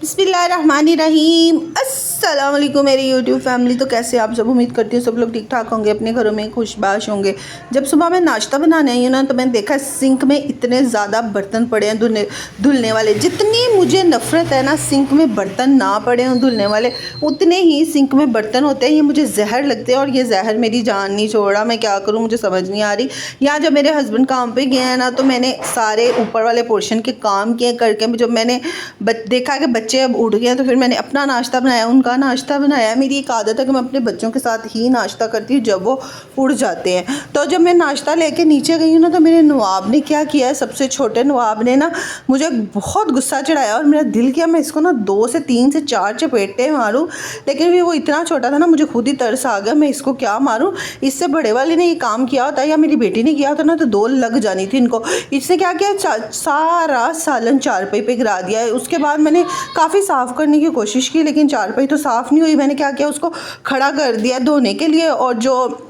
बिस्मिल्लाहिर्रहमानिर्रहीम। अस्सलाम वालेकुम मेरी यूट्यूब फैमिली। तो कैसे आप सब, उम्मीद करती हूँ सब लोग ठीक ठाक होंगे, अपने घरों में खुशबाश होंगे। जब सुबह मैं नाश्ता बनाने आई हूँ ना, तो मैंने देखा सिंक में इतने ज़्यादा बर्तन पड़े हैं धुलने वाले। जितनी मुझे नफ़रत है ना सिंक में बर्तन ना पड़े हों धुलने वाले, उतने ही सिंक में बर्तन होते हैं। ये मुझे जहर लगते हैं और ये जहर मेरी जान नहीं छोड़ रहा। मैं क्या करूँ, मुझे समझ नहीं आ रही। यहाँ जब मेरे हस्बैंड काम पे गए हैं ना, तो मैंने सारे ऊपर वाले पोर्शन के काम किए करके, जब मैंने देखा कि बच्चे अब उठ गए, तो फिर मैंने अपना नाश्ता बनाया, उनका नाश्ता बनाया। मेरी एक आदत है कि मैं अपने बच्चों के साथ ही नाश्ता करती हूँ जब वो उठ जाते हैं। तो जब मैं नाश्ता लेके नीचे गई हूँ ना, तो मेरे नवाब ने क्या किया है, सबसे छोटे नवाब ने ना मुझे बहुत गुस्सा चढ़ाया। और मेरा दिल किया मैं इसको ना 2 से 3 से 4 चपेटे मारूँ, लेकिन फिर वो इतना छोटा था ना, मुझे खुद ही तरस आ गया मैं इसको क्या मारूँ। इससे बड़े वाले ने ये काम किया होता या मेरी बेटी ने किया होता ना, तो 2 लग जानी थी इनको। इसने क्या किया, सारा सालन चारपाई पे गिरा दिया है। उसके बाद मैंने काफ़ी साफ़ करने की कोशिश की, लेकिन चारपाई तो साफ़ नहीं हुई। मैंने क्या किया, उसको खड़ा कर दिया धोने के लिए, और जो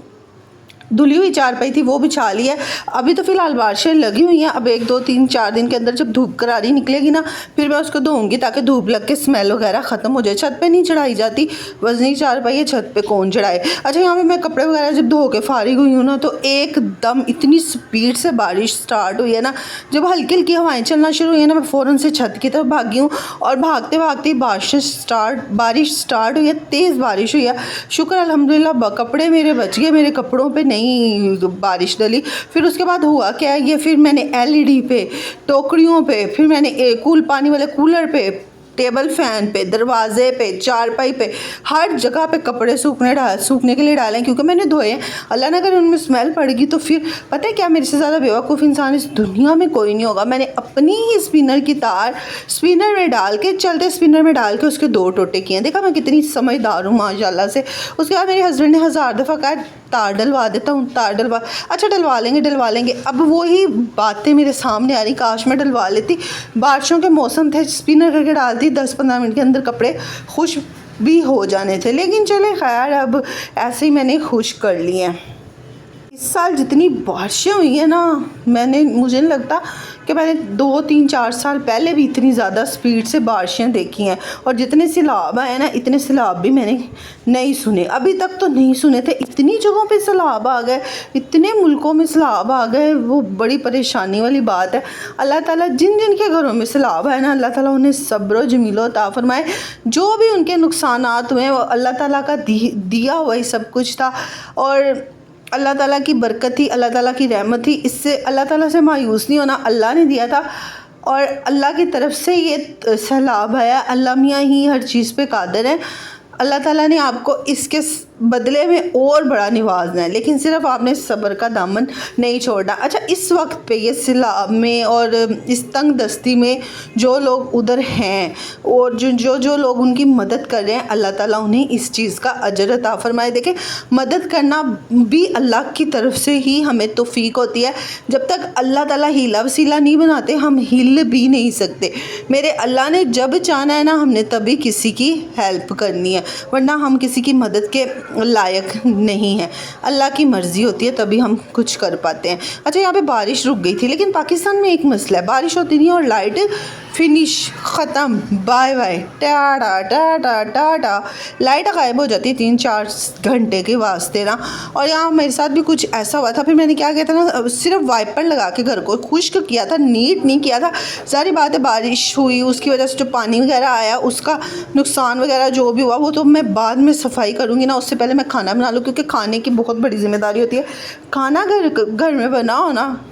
धुली हुई चारपाई थी वो बिछा ली है। अभी तो फ़िलहाल बारिशें लगी हुई हैं। अब 1 2 3 4 दिन के अंदर जब धूप करारी निकलेगी ना, फिर मैं उसको धोऊंगी, ताकि धूप लग के स्मेल वगैरह ख़त्म हो जाए। छत पे नहीं चढ़ाई जाती, वज़नी चारपाई है, छत पे कौन चढ़ाए। अच्छा, यहाँ पे मैं कपड़े वगैरह जब धो के फारिग हुई हूँ ना, तो एकदम इतनी स्पीड से बारिश स्टार्ट हुई है ना। जब हल्की हल्की हवाएँ चलना शुरू हुई है ना, मैं फ़ौरन से छत की तरफ भागी हूँ, और भागते भागते बारिश स्टार्ट हुई है, तेज़ बारिश हुई है। शुक्र अल्हम्दुलिल्लाह कपड़े मेरे बच गए, मेरे कपड़ों पे नहीं बारिश डली। फिर उसके बाद हुआ क्या है, ये फिर मैंने एलईडी पे, टोकरियों पे, फिर मैंने कूल पानी वाले कूलर पे, टेबल फैन पे, दरवाजे पे, चारपाई पे, हर जगह पे कपड़े सूखने के लिए डालें, क्योंकि मैंने धोए। अल्लाह ना करे उनमें स्मेल पड़ेगी तो फिर पता है क्या, मेरे से ज़्यादा बेवकूफ़ इंसान इस दुनिया में कोई नहीं होगा। मैंने अपनी ही स्पिनर की तार स्पिनर में डाल के, चलते स्पिनर में डाल के उसके 2 टोटे किए। देखा मैं कितनी समझदार हूँ माशाल्लाह से। उसके बाद मेरे हस्बैंड ने 1000 दफ़ा कहा तार डलवा देता हूँ, तार डलवा। अच्छा, डलवा लेंगे। अब वही बातें मेरे सामने आ रही, काश मैं डलवा लेती। बारिशों के मौसम थे, स्पिनर करके डालती, 10-15 मिनट के अंदर कपड़े खुश भी हो जाने थे। लेकिन चले खैर, अब ऐसे ही मैंने खुश कर लिए हैं। इस साल जितनी बारिशें हुई हैं ना, मुझे नहीं लगता कि मैंने 2 3 4 साल पहले भी इतनी ज़्यादा स्पीड से बारिशें देखी हैं। और जितने सैलाब आए ना, इतने सैलाब भी मैंने नहीं सुने, अभी तक तो नहीं सुने थे। इतनी जगहों पे सैलाब आ गए, इतने मुल्कों में सैलाब आ गए, वो बड़ी परेशानी वाली बात है। अल्लाह ताला जिन जिन के घरों में सैलाब है ना, अल्लाह ताला उन्हें सब्र जमीलो अता फरमाए। जो भी उनके नुकसानात हुए, वो अल्लाह ताला का दिया हुआ ही सब कुछ था, और अल्लाह ताला की बरकत थी, अल्लाह ताला की रहमत थी। इससे अल्लाह ताला से मायूस नहीं होना, अल्लाह ने दिया था और अल्लाह की तरफ से ये सैलाब आया। अल्लाह मियाँ ही हर चीज़ पे कादिर है। अल्लाह ताला ने आपको इसके बदले में और बड़ा नवाजना है, लेकिन सिर्फ आपने सब्र का दामन नहीं छोड़ना। अच्छा, इस वक्त पे ये सैलाब में और इस तंग दस्ती में जो लोग उधर हैं, और जो लोग उनकी मदद कर रहे हैं, अल्लाह ताला उन्हें इस चीज़ का अजर अता फरमाए। देखें, मदद करना भी अल्लाह की तरफ से ही हमें तौफीक होती है। जब तक अल्लाह ताला हीला वसीला नहीं बनाते, हम हिल भी नहीं सकते। मेरे अल्लाह ने जब चाहना है ना, हमने तभी किसी की हेल्प करनी है, वरना हम किसी की मदद के लायक नहीं है। अल्लाह की मर्ज़ी होती है, तभी हम कुछ कर पाते हैं। अच्छा, यहाँ पे बारिश रुक गई थी, लेकिन पाकिस्तान में एक मसला है, बारिश होती नहीं और लाइट फिनिश, ख़त्म, bye bye, tata tata tata, light गायब हो जाती है 3-4 घंटे के वास्ते ना। और यहाँ मेरे साथ भी कुछ ऐसा हुआ था। फिर मैंने क्या किया था ना, सिर्फ वाइपर लगा के घर को खुश्क किया था, नीट नहीं किया था। सारी बात है, बारिश हुई, उसकी वजह से जो पानी वगैरह आया, उसका नुकसान वगैरह जो भी हुआ, वो तो मैं बाद में सफाई करूँगी ना। उससे पहले मैं खाना बना लूँ, क्योंकि खाने की बहुत बड़ी जिम्मेदारी होती है। खाना घर में बनाओ ना,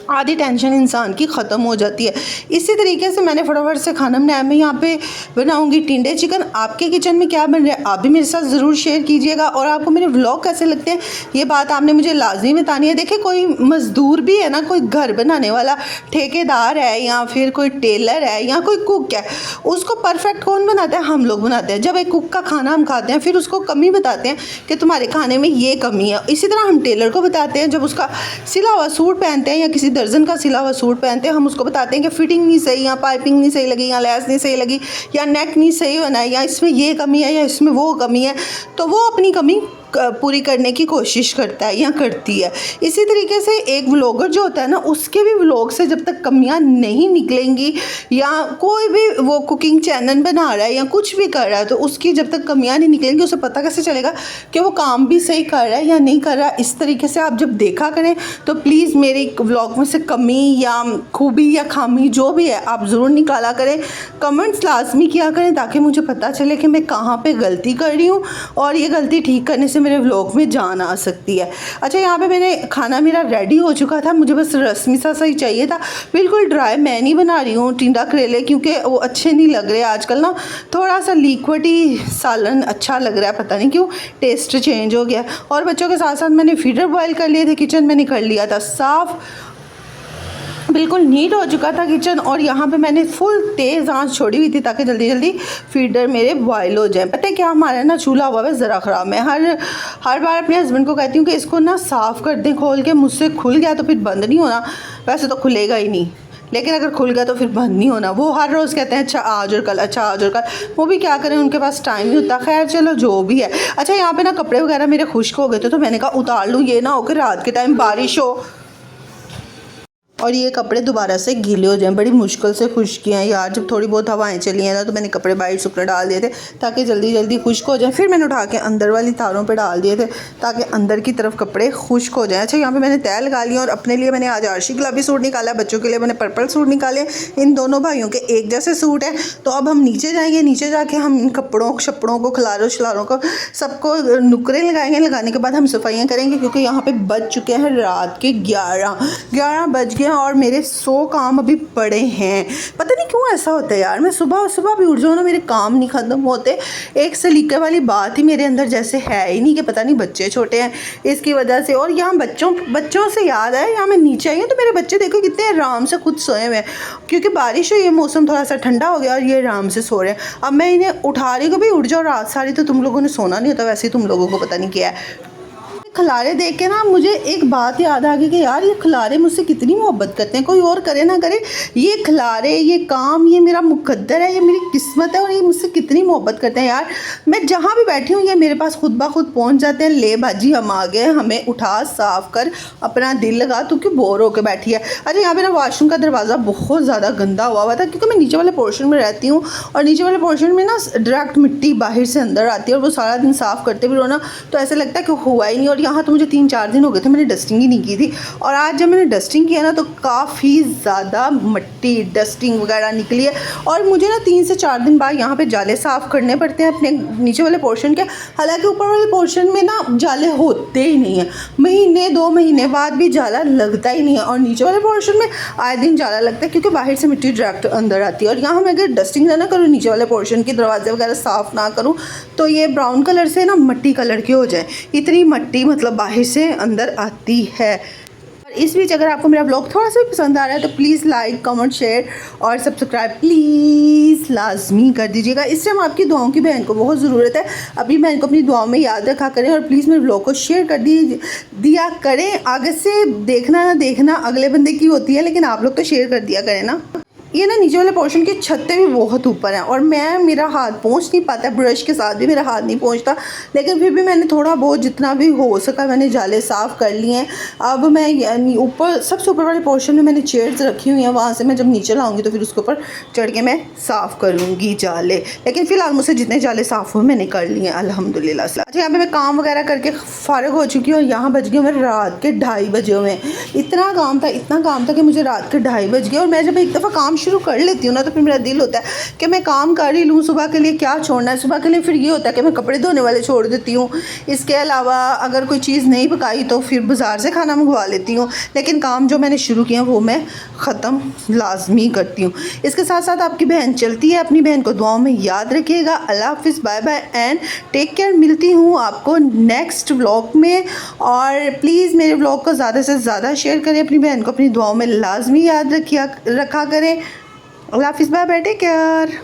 आधी टेंशन इंसान की ख़त्म हो जाती है। इसी तरीके से मैंने फटाफट से खाना बनाया। मैं यहाँ पे बनाऊँगी टिंडे चिकन। आपके किचन में क्या बन रहा है, आप भी मेरे साथ ज़रूर शेयर कीजिएगा। और आपको मेरे व्लॉग कैसे लगते हैं, ये बात आपने मुझे लाजमी बतानी है। देखिए, कोई मज़दूर भी है ना, कोई घर बनाने वाला ठेकेदार है, या फिर कोई टेलर है, या कोई कुक है, उसको परफेक्ट कौन बनाता है? हम लोग बनाते हैं। जब एक कुक का खाना हम खाते हैं, फिर उसको कमी बताते हैं कि तुम्हारे खाने में ये कमी है। इसी तरह हम टेलर को बताते हैं, जब उसका सिला हुआ सूट पहनते हैं या किसी दर्जन का सिला हुआ सूट पहनते हैं, हम उसको बताते हैं कि फिटिंग नहीं सही, या पाइपिंग नहीं सही लगी, या लैस नहीं सही लगी, या नेक नहीं सही बना है, या इसमें ये कमी है, या इसमें वो कमी है। तो वो अपनी कमी पूरी करने की कोशिश करता है या करती है। इसी तरीके से एक व्लॉगर जो होता है ना, उसके भी व्लॉग से जब तक कमियां नहीं निकलेंगी, या कोई भी वो कुकिंग चैनल बना रहा है या कुछ भी कर रहा है, तो उसकी जब तक कमियां नहीं निकलेंगी उसे पता कैसे चलेगा कि वो काम भी सही कर रहा है या नहीं कर रहा है। इस तरीके से आप जब देखा करें तो प्लीज़ मेरे व्लॉग में से कमी या खूबी या खामी जो भी है आप ज़रूर निकाला करें, कमेंट्स लाजमी किया करें, ताकि मुझे पता चले कि मैं कहाँ पे गलती कर रही हूँ और ये गलती ठीक करने से मेरे व्लॉग में जान आ सकती है। अच्छा, यहाँ पे मैंने खाना मेरा रेडी हो चुका था, मुझे बस रस्मी सा ही चाहिए था, बिल्कुल ड्राई मैं नहीं बना रही हूँ टिंडा करेले, क्योंकि वो अच्छे नहीं लग रहे आजकल ना, थोड़ा सा लिक्विडी सालन अच्छा लग रहा है, पता नहीं क्यों टेस्ट चेंज हो गया। और बच्चों के साथ साथ मैंने फीडर बॉयल कर लिए थे, किचन मैंने कर लिया था साफ़, बिल्कुल नीट हो चुका था किचन। और यहाँ पे मैंने फुल तेज़ आंच छोड़ी हुई थी ताकि जल्दी जल्दी फीडर मेरे बॉयल हो जाए। पता है क्या, हमारा ना चूल्हा हुआ है ज़रा ख़राब। मैं हर बार अपने हस्बैंड को कहती हूँ कि इसको ना साफ़ कर दें खोल के, मुझसे खुल गया तो फिर बंद नहीं होना, वैसे तो खुलेगा ही नहीं, लेकिन अगर खुल गया तो फिर बंद नहीं होना। वो हर रोज़ कहते हैं अच्छा आज और कल, अच्छा आज और कल, वो भी क्या करें, उनके पास टाइम नहीं होता। खैर चलो जो भी है। अच्छा, यहाँ पे ना कपड़े वगैरह मेरे खुश्क हो गए थे, तो मैंने कहा उतार लूँ, ये ना हो कि रात के टाइम बारिश हो और ये कपड़े दोबारा से गीले हो जाएं। बड़ी मुश्किल से खुश्क किए हैं यार, जब थोड़ी बहुत हवाएं चली हैं ना, तो मैंने कपड़े बाहर सूखने डाल दिए थे ताकि जल्दी जल्दी खुश्क हो जाएं। फिर मैंने उठा के अंदर वाली तारों पे डाल दिए थे ताकि अंदर की तरफ कपड़े खुश्क हो जाएं। अच्छा, यहाँ पे मैंने तय लगा लिया और अपने लिए मैंने आज आरशी गुलाबी सूट निकाला, बच्चों के लिए मैंने पर्पल सूट निकाले। इन दोनों भाइयों के एक जैसे सूट है। तो अब हम नीचे जाएंगे, नीचे जाके हम इन कपड़ों शपड़ों को, खिलारों शलारों को सबको नुकरे लगाएंगे। लगाने के बाद हम सफाइयाँ करेंगे, क्योंकि यहाँ पर बज चुके हैं रात के 11 बज गए हैं और मेरे 100 काम अभी पड़े हैं। पता नहीं क्यों ऐसा होता है यार, मैं सुबह भी उठ जाऊँ ना, मेरे काम नहीं ख़त्म होते। एक सलीके वाली बात ही मेरे अंदर जैसे है ही नहीं कि पता नहीं बच्चे छोटे हैं इसकी वजह से। और यहाँ बच्चों से याद आया, यहाँ मैं नीचे आई हूँ तो मेरे बच्चे देखो कितने आराम से खुद सोए हुए हैं, क्योंकि बारिश हुई है, मौसम थोड़ा सा ठंडा हो गया और ये आराम से सो रहे हैं। अब मैं इन्हें उठा रही हूँ, भाई उठ जाओ, रात सारी तो तुम लोगों ने सोना नहीं होता, वैसे ही तुम लोगों को पता नहीं क्या है। खिलारे देख के ना मुझे एक बात याद आ गई कि यार ये खिलारे मुझसे कितनी मोहब्बत करते हैं, कोई और करे ना करे, ये खिलारे, ये काम, ये मेरा मुकद्दर है, ये मेरी किस्मत है, और ये मुझसे कितनी मोहब्बत करते हैं यार। मैं जहाँ भी बैठी हूँ ये मेरे पास खुद ब खुद पहुँच जाते हैं, ले बाजी हम आ गए, हमें उठा साफ कर, अपना दिल लगा, तू क्यों बोर होकर बैठी है। अच्छा, यहाँ पे ना वॉशरूम का दरवाज़ा बहुत ज़्यादा गंदा हुआ था, क्योंकि मैं नीचे वाले पोर्शन में रहती हूँ और नीचे वाले पोर्शन में ना डायरेक्ट मिट्टी बाहर से अंदर आती है और वो सारा दिन साफ़ करते भी रहो ना तो ऐसा लगता है कि हुआ ही नहीं। और यहाँ तो मुझे 3-4 दिन हो गए थे मैंने डस्टिंग ही नहीं की थी, और आज जब मैंने डस्टिंग किया ना तो काफ़ी ज़्यादा मिट्टी डस्टिंग वगैरह निकली है। और मुझे ना 3 से 4 दिन बाद यहाँ पे जाले साफ़ करने पड़ते हैं अपने नीचे वाले पोर्शन के। हालांकि ऊपर वाले पोर्शन में ना जाले होते ही नहीं है, महीने 2 महीने बाद भी जाला लगता ही नहीं है, और नीचे वाले पोर्शन में आए दिन जाला लगता है क्योंकि बाहर से मिट्टी डायरेक्ट अंदर आती है। और यहाँ मैं अगर डस्टिंग ना करूँ, नीचे वाले पोर्शन के दरवाजे वगैरह साफ़ ना करूँ तो ये ब्राउन कलर से ना मट्टी कलर की हो जाए, इतनी मट्टी मतलब बाहर से अंदर आती है। और इस बीच अगर आपको मेरा ब्लॉग थोड़ा सा भी पसंद आ रहा है तो प्लीज़ लाइक, कमेंट, शेयर और सब्सक्राइब प्लीज़ लाजमी कर दीजिएगा। इस टाइम आपकी दुआओं की बहन को बहुत ज़रूरत है, अपनी बहन को अपनी दुआओं में याद रखा करें और प्लीज़ मेरे ब्लॉग को शेयर कर दिया करें। आगे से देखना ना देखना अगले बंदे की होती है, लेकिन आप लोग तो शेयर कर दिया करें ना। ये ना नीचे वाले पोर्शन की छतें भी बहुत ऊपर हैं और मेरा हाथ पहुंच नहीं पाता, ब्रश के साथ भी मेरा हाथ नहीं पहुंचता, लेकिन फिर भी मैंने थोड़ा बहुत जितना भी हो सका मैंने जाले साफ़ कर लिए हैं। अब मैं यानी ऊपर सबसे ऊपर वाले पोर्शन में मैंने चेयर्स रखी हुई हैं, वहाँ से मैं जब नीचे लाऊंगी तो फिर उसके ऊपर चढ़ के मैं साफ़ कर लूँगी जाले। लेकिन फ़िलहाल मुझसे जितने जाले साफ़ हुए मैंने कर लिए हैं अल्हम्दुलिल्लाह से। अच्छा, यहाँ पर मैं काम वगैरह करके फ़ारिग हो चुकी हूँ और यहाँ बज गए मेरे रात के 2:30 बजे हुए। इतना काम था कि मुझे रात के 2:30 बज गए। और मैं जब एक दफ़ा काम शुरू कर लेती हूँ ना तो फिर मेरा दिल होता है कि मैं काम कर ही लूँ, सुबह के लिए क्या छोड़ना है। सुबह के लिए फिर ये होता है कि मैं कपड़े धोने वाले छोड़ देती हूँ, इसके अलावा अगर कोई चीज़ नहीं पकाई तो फिर बाज़ार से खाना मंगवा लेती हूँ। लेकिन काम जो मैंने शुरू किया वो मैं ख़त्म लाजमी करती हूँ। इसके साथ साथ आपकी बहन चलती है, अपनी बहन को दुआओं में याद रखिएगा। अल्लाह हाफिज़, bye bye and take care. मिलती हूँ आपको नेक्स्ट व्लॉग में, और प्लीज़ मेरे व्लॉग को ज़्यादा से ज़्यादा शेयर करें, अपनी बहन को अपनी दुआओं में लाजमी याद रखा करें। अल्लाह हाफिज़, बाय बाय, टेक केयर।